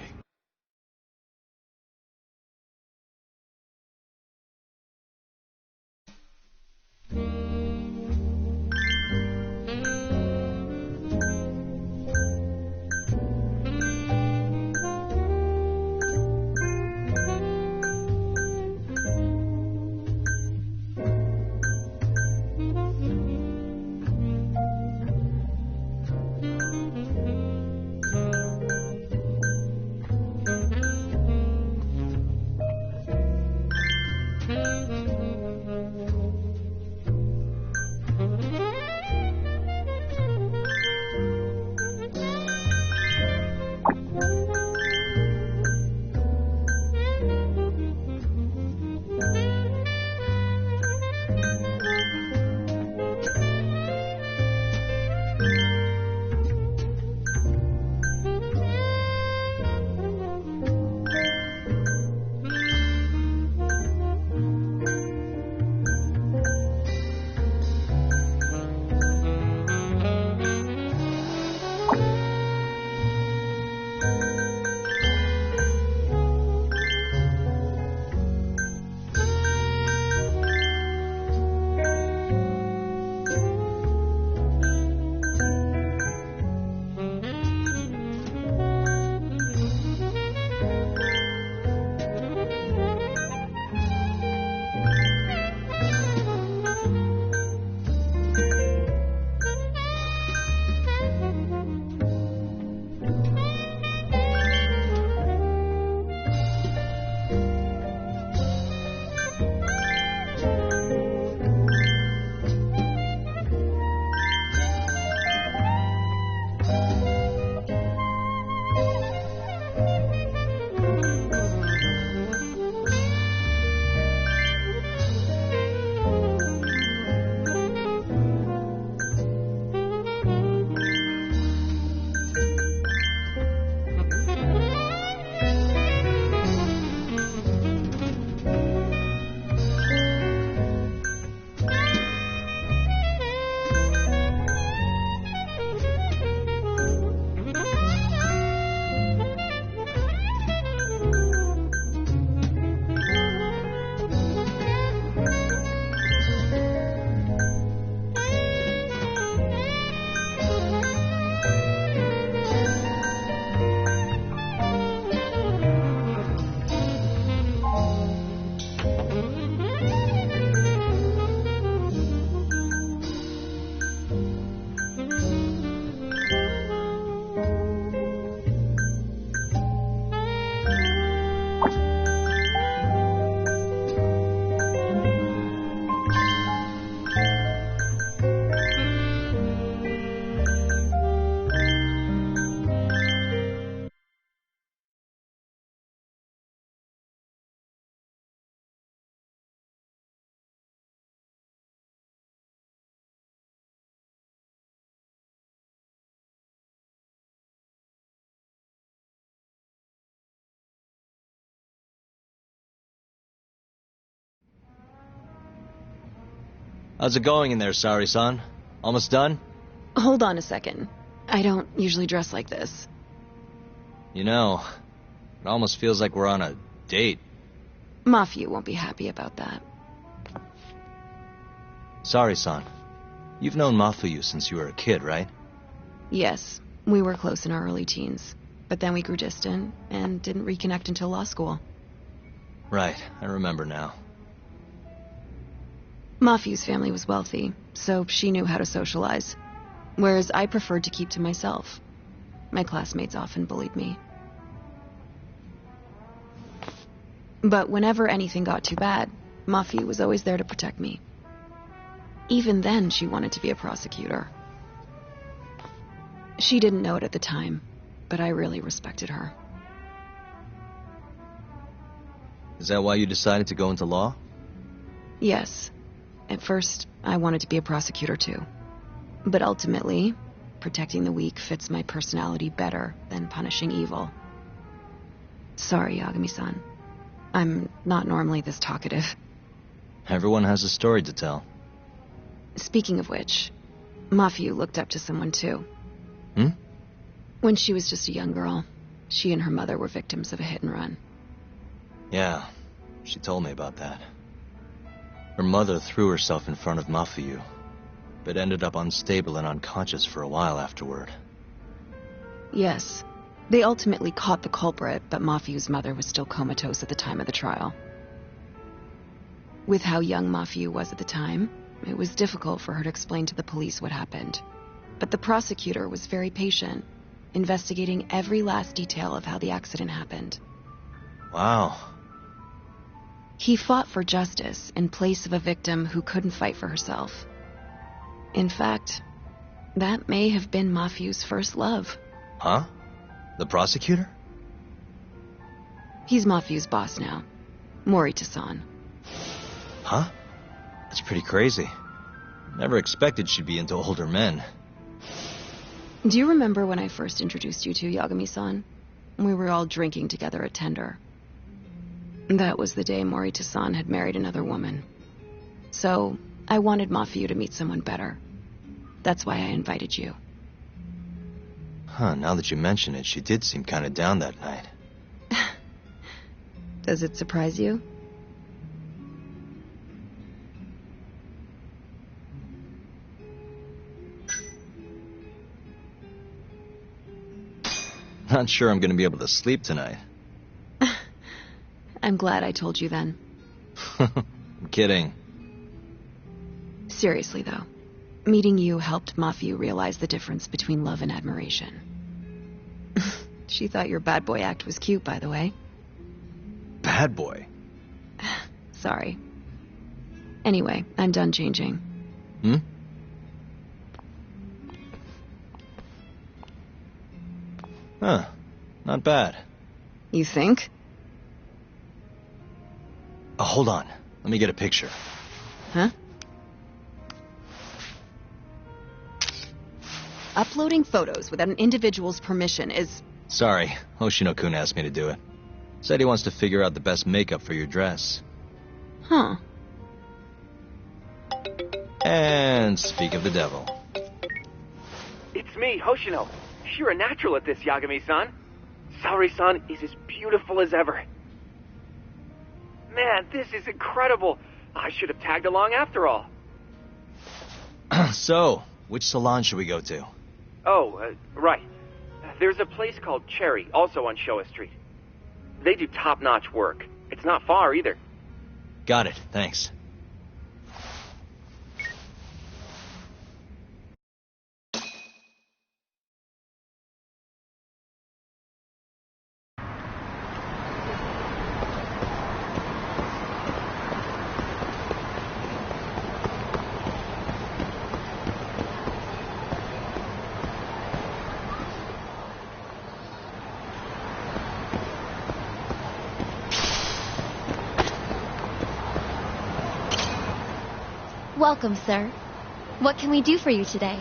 How's it going in there, Sari-san? Almost done? Hold on a second. I don't usually dress like this. You know, it almost feels like we're on a date. Mafia won't be happy about that. Sari-san, you've known Mafuyu since you were a kid, right? Yes, we were close in our early teens. But then we grew distant and didn't reconnect until law school. Right, I remember now. Mafuyu's family was wealthy, so she knew how to socialize. Whereas I preferred to keep to myself. My classmates often bullied me. But whenever anything got too bad, Mafuyu was always there to protect me. Even then, she wanted to be a prosecutor. She didn't know it at the time, but I really respected her. Is that why you decided to go into law? Yes. At first, I wanted to be a prosecutor too. But ultimately, protecting the weak fits my personality better than punishing evil. Sorry, Yagami-san. I'm not normally this talkative. Everyone has a story to tell. Speaking of which, Mafuyu looked up to someone too. Hmm? When she was just a young girl, she and her mother were victims of a hit and run. Yeah, she told me about that. Her mother threw herself in front of Mafuyu, but ended up unstable and unconscious for a while afterward. Yes. They ultimately caught the culprit, but Mafuyu's mother was still comatose at the time of the trial. With how young Mafuyu was at the time, it was difficult for her to explain to the police what happened. But the prosecutor was very patient, investigating every last detail of how the accident happened. Wow. He fought for justice in place of a victim who couldn't fight for herself. In fact, that may have been Mafuyu's first love. Huh? The prosecutor? He's Mafuyu's boss now. Morita-san. Huh? That's pretty crazy. Never expected she'd be into older men. Do you remember when I first introduced you to Yagami-san? We were all drinking together at Tender. That was the day Morita-san had married another woman. So, I wanted Mafuyu to meet someone better. That's why I invited you. Huh, now that you mention it, she did seem kind of down that night. Does it surprise you? Not sure I'm gonna be able to sleep tonight. I'm glad I told you then. I'm kidding. Seriously, though. Meeting you helped Mafuyu realize the difference between love and admiration. She thought your bad boy act was cute, by the way. Bad boy? Sorry. Anyway, I'm done changing. Hmm? Huh. Not bad. You think? Oh, hold on. Let me get a picture. Huh? Uploading photos without an individual's permission is... Sorry, Hoshino-kun asked me to do it. Said he wants to figure out the best makeup for your dress. Huh. And speak of the devil. It's me, Hoshino. You're a natural at this, Yagami-san. Saori-san is as beautiful as ever. Man, this is incredible. I should have tagged along after all. So, which salon should we go to? Oh, right. There's a place called Cherry, also on Showa Street. They do top-notch work. It's not far, either. Got it, thanks. Welcome, sir. What can we do for you today?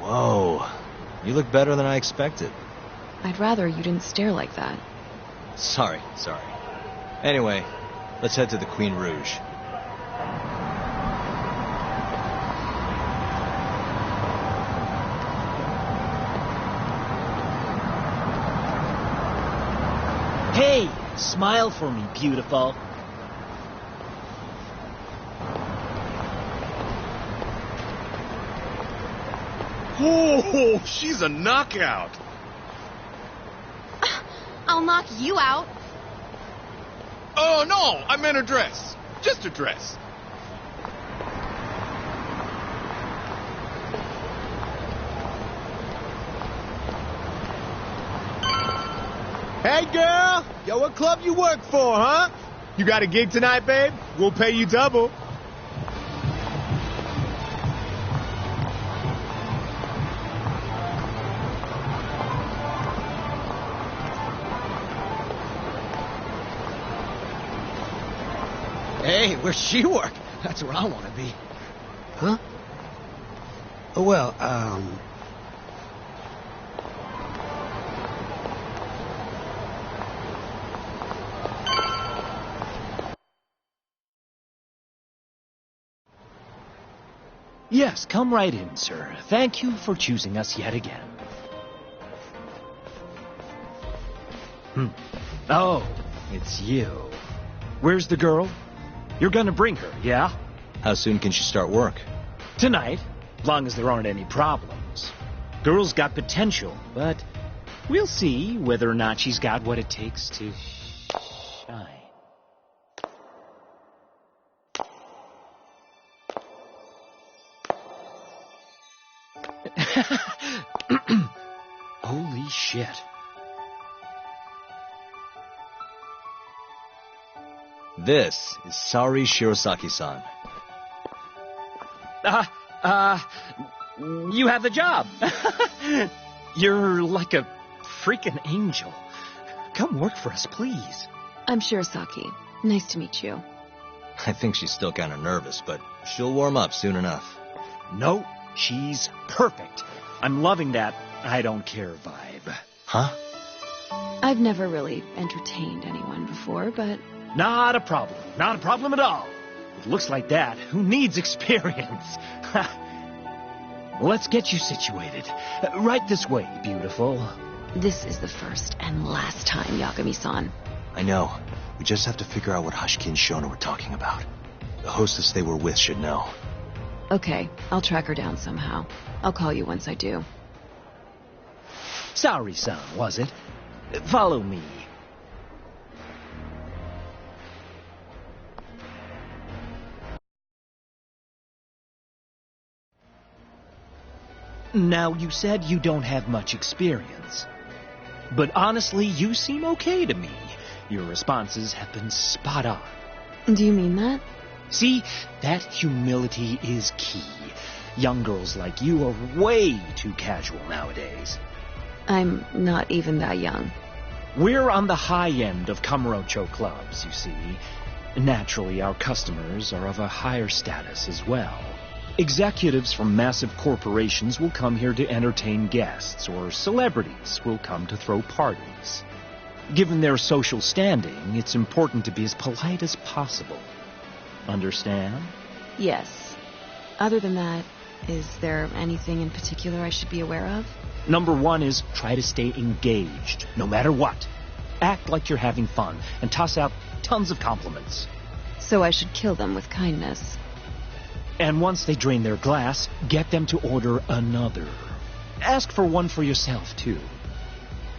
Whoa. You look better than I expected. I'd rather you didn't stare like that. Sorry. Anyway, let's head to the Queen Rouge. Hey, smile for me, beautiful. Oh, she's a knockout. I'll knock you out. Oh, no, I meant her dress. Just her dress. Hey, girl! Yo, what club you work for, huh? You got a gig tonight, babe? We'll pay you double. Hey, where's she work? That's where I want to be. Huh? Well, Yes, come right in, sir. Thank you for choosing us yet again. Oh, it's you. Where's the girl? You're gonna bring her, yeah? How soon can she start work? Tonight, long as there aren't any problems. Girl's got potential, but we'll see whether or not she's got what it takes to shine. Holy shit. This is Sari Shirosaki-san. You have the job. You're like a freaking angel. Come work for us, please. I'm Shirosaki. Nice to meet you. I think she's still kind of nervous, but she'll warm up soon enough. No, she's perfect. I'm loving that I don't care vibe. Huh? I've never really entertained anyone before, but... Not a problem. Not a problem at all. It looks like that. Who needs experience? Let's get you situated. Right this way, beautiful. This is the first and last time, Yagami-san. I know. We just have to figure out what Hashiki and Shono were talking about. The hostess they were with should know. Okay, I'll track her down somehow. I'll call you once I do. Sorry-san, was it? Follow me. Now, you said you don't have much experience. But honestly, you seem okay to me. Your responses have been spot on. Do you mean that? See, that humility is key. Young girls like you are way too casual nowadays. I'm not even that young. We're on the high end of Kamurocho clubs, you see. Naturally, our customers are of a higher status as well. Executives from massive corporations will come here to entertain guests, or celebrities will come to throw parties. Given their social standing, it's important to be as polite as possible. Understand? Yes. Other than that, is there anything in particular I should be aware of? Number one is try to stay engaged, no matter what. Act like you're having fun, and toss out tons of compliments. So I should kill them with kindness. And once they drain their glass, get them to order another. Ask for one for yourself, too.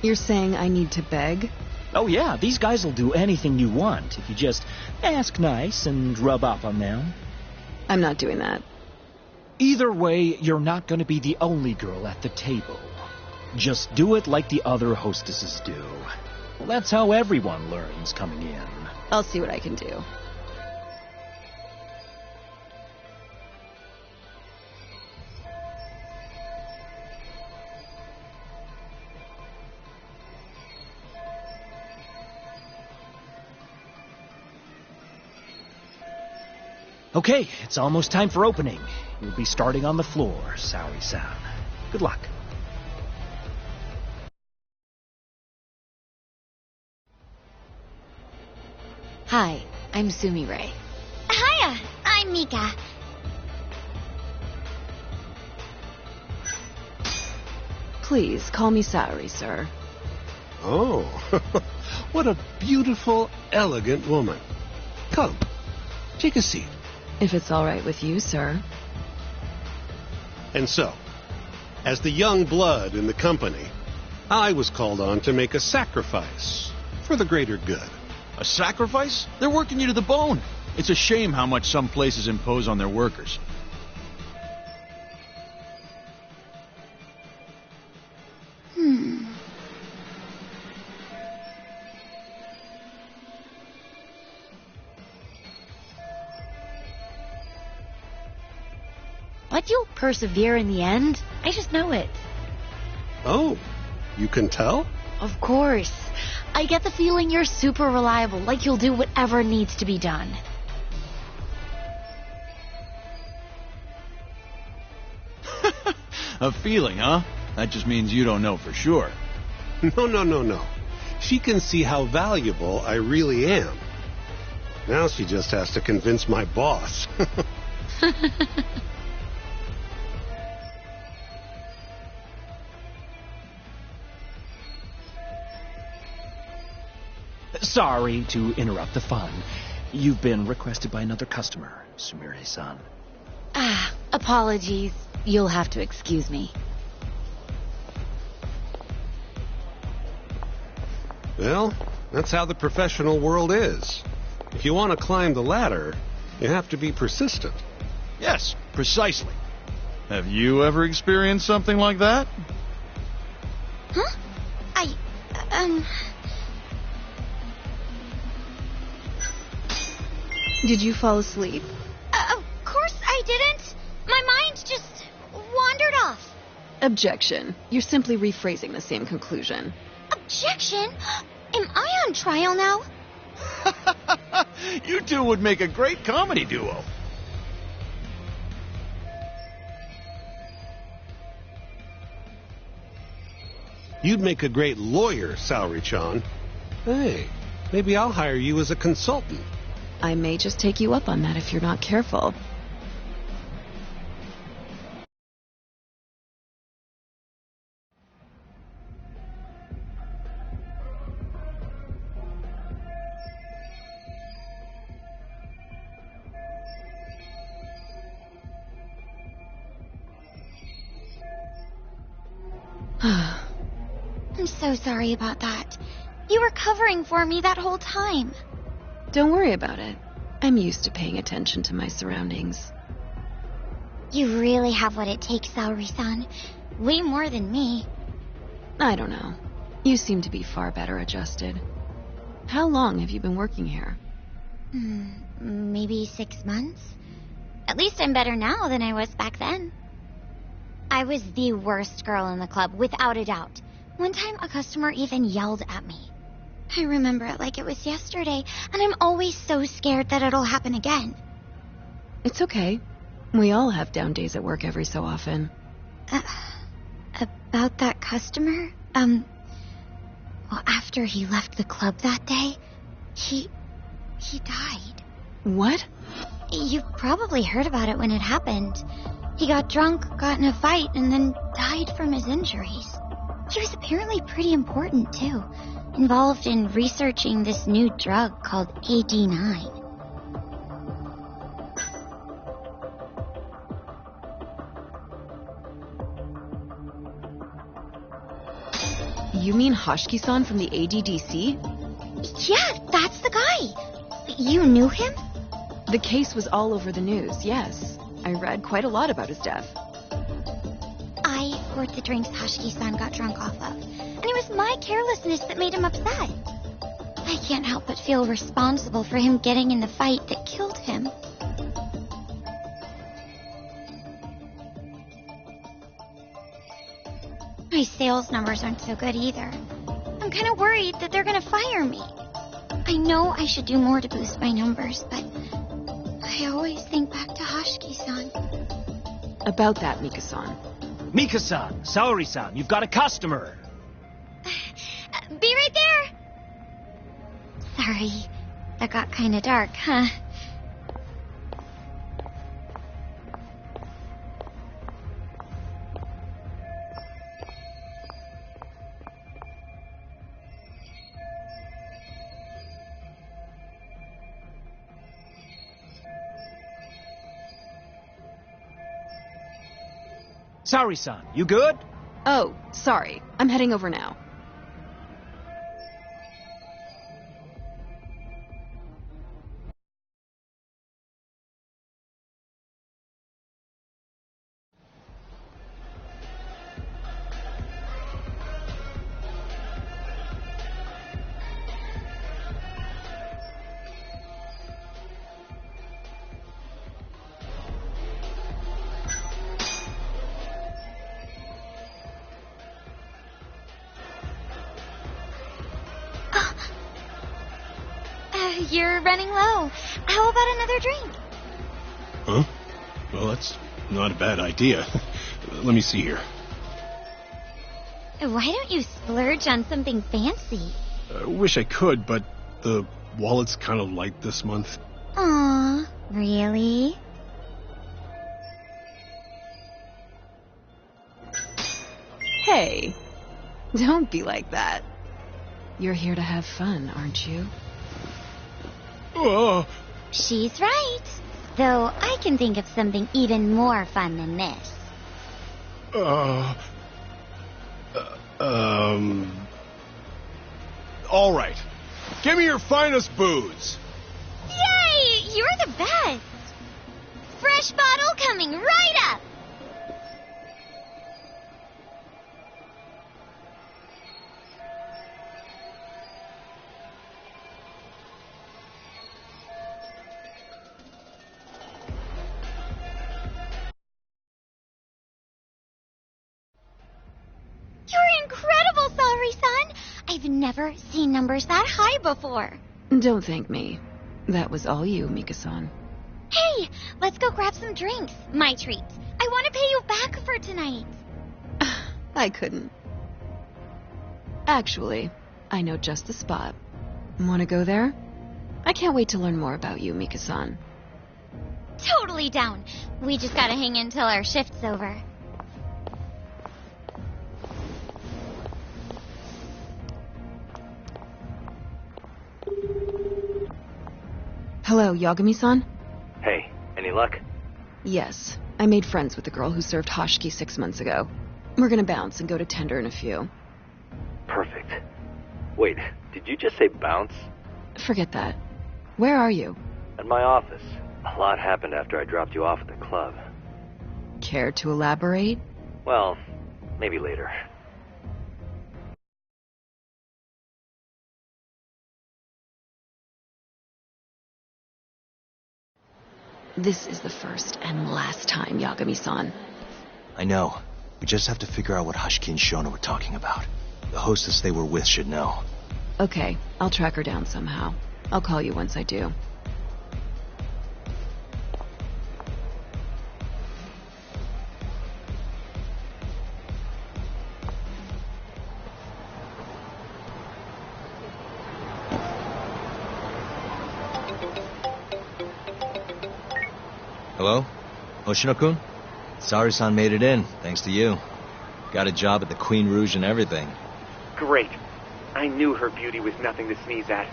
You're saying I need to beg? Oh yeah, these guys will do anything you want if you just ask nice and rub up on them. I'm not doing that. Either way, you're not going to be the only girl at the table. Just do it like the other hostesses do. Well, that's how everyone learns coming in. I'll see what I can do. Okay, it's almost time for opening. You'll be starting on the floor, Saori-san. Good luck. Hi, I'm Sumire. Hiya, I'm Mika. Please, call me Saori, sir. Oh, what a beautiful, elegant woman. Come, take a seat. If it's all right with you, sir. And so, as the young blood in the company, I was called on to make a sacrifice for the greater good. A sacrifice? They're working you to the bone. It's a shame how much some places impose on their workers. But you'll persevere in the end. I just know it. Oh, you can tell? Of course. I get the feeling you're super reliable, like you'll do whatever needs to be done. A feeling, huh? That just means you don't know for sure. No. She can see how valuable I really am. Now she just has to convince my boss. Sorry to interrupt the fun. You've been requested by another customer, Sumire-san. Apologies. You'll have to excuse me. Well, that's how the professional world is. If you want to climb the ladder, you have to be persistent. Yes, precisely. Have you ever experienced something like that? Huh? Did you fall asleep? Of course I didn't. My mind just wandered off. Objection. You're simply rephrasing the same conclusion. Objection? Am I on trial now? You two would make a great comedy duo. You'd make a great lawyer, Saori-chan. Hey, maybe I'll hire you as a consultant. I may just take you up on that if you're not careful. I'm so sorry about that. You were covering for me that whole time. Don't worry about it. I'm used to paying attention to my surroundings. You really have what it takes, Saori-san. Way more than me. I don't know. You seem to be far better adjusted. How long have you been working here? Maybe 6 months? At least I'm better now than I was back then. I was the worst girl in the club, without a doubt. One time, a customer even yelled at me. I remember it like it was yesterday, and I'm always so scared that it'll happen again. It's okay. We all have down days at work every so often. About that customer? Well, after he left the club that day, he died. What? You probably heard about it when it happened. He got drunk, got in a fight, and then died from his injuries. He was apparently pretty important, too. Involved in researching this new drug called AD9. You mean Hoshiki-san from the ADDC? Yeah, that's the guy. You knew him? The case was all over the news, yes. I read quite a lot about his death. I poured the drinks Hoshiki-san got drunk off of, and it was my carelessness that made him upset. I can't help but feel responsible for him getting in the fight that killed him. My sales numbers aren't so good either. I'm kind of worried that they're going to fire me. I know I should do more to boost my numbers, but I always think back to Hoshiki-san. About that, Mika-san. Mika-san, Saori-san, you've got a customer. Be right there! Sorry, that got kinda dark, huh? Saori-san, you good? Oh, sorry. I'm heading over now. You're running low. How about another drink? Huh? Well, that's not a bad idea. Let me see here. Why don't you splurge on something fancy? I wish I could, but the wallet's kind of light this month. Aw, really? Hey, don't be like that. You're here to have fun, aren't you? She's right. Though I can think of something even more fun than this. All right. Give me your finest booze. Yay! You're the best! Fresh bottle coming right up! You're incredible, Saori-san! I've never seen numbers that high before. Don't thank me. That was all you, Mika-san. Hey, let's go grab some drinks. My treat. I want to pay you back for tonight. I couldn't. Actually, I know just the spot. Want to go there? I can't wait to learn more about you, Mika-san. Totally down. We just gotta hang in till our shift's over. Hello, Yagami-san? Hey, any luck? Yes. I made friends with the girl who served Hoshiki 6 months ago. We're gonna bounce and go to Tender in a few. Perfect. Wait, did you just say bounce? Forget that. Where are you? At my office. A lot happened after I dropped you off at the club. Care to elaborate? Well, maybe later. This is the first and last time, Yagami-san. I know. We just have to figure out what Hoshiki and Shono were talking about. The hostess they were with should know. Okay, I'll track her down somehow. I'll call you once I do. Hello? Hoshino-kun? Saori-san made it in, thanks to you. Got a job at the Queen Rouge and everything. Great. I knew her beauty was nothing to sneeze at.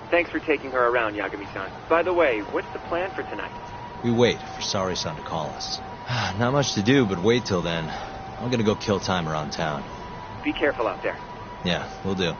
Thanks for taking her around, Yagami-san. By the way, what's the plan for tonight? We wait for Saori-san to call us. Not much to do, but wait till then. I'm gonna go kill time around town. Be careful out there. Yeah, will do.